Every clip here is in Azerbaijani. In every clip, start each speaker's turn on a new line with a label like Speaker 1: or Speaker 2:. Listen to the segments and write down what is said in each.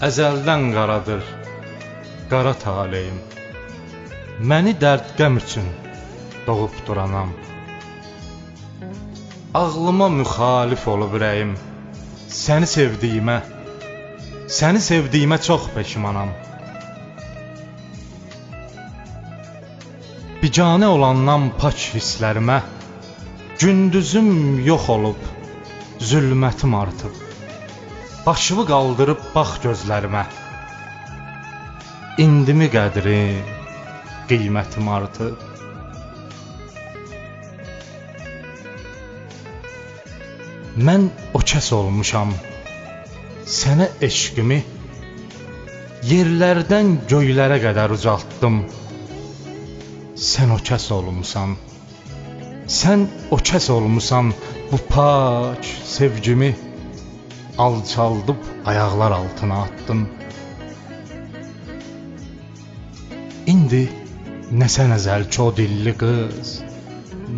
Speaker 1: əzəldən qaradır, qara taleyim. Məni dərd-qəm üçün doğub duranam. Ağlıma müxalif olub ürəyim, səni sevdiyimə çox peşmanam. Biganə olandan pak hisslərimə, gündüzüm yox olub, zülmətim artıb. Başımı qaldırıb bax gözlərimə, indimi qədrim, qiymətim artıb. Mən o kəs olmuşam, sənə eşqimi yerlərdən göylərə qədər ucaltdım. Sən o kəs olmusan, sən o kəs olmusan, bu pak sevgimi alçaldıb ayaqlar altına attın. İndi nə sən əzəlki o dilli qız,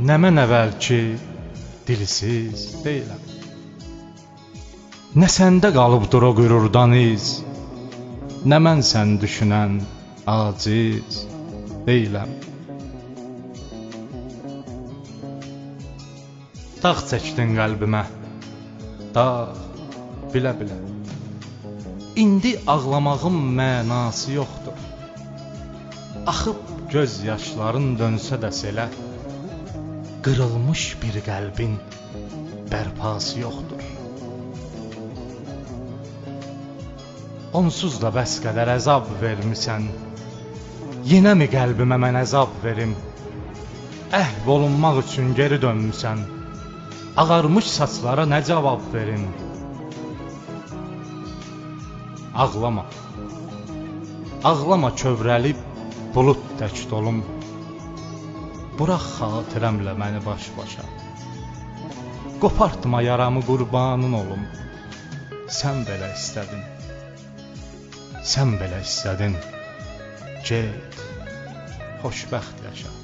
Speaker 1: nə mən əvvəlki dilsiz deyiləm. Nə səndə qalıbdır o qürurdan iz, nə mən sən düşünən aciz deyiləm. Dağ çəkdin qəlbimə, dağ bilə-bilə. İndi ağlamağın mənası yoxdur. Axıb göz yaşların dönsə də selə, qırılmış bir qəlbin bərpası yoxdur. Onsuz da bəs qədər əzab vermisən, yenə mi qəlbimə mən əzab verim? Əhv olunmaq üçün geri dönmüsən, ağarmış saçlara nə cavab verim? Ağlama, ağlama kövrəlib bulud tək dolum. Burax xatirəmlə məni baş-başa, qopartma yaramı qurbanın olum. Sən belə istədin, sən belə istədin, get, xoşbəxt yaşa.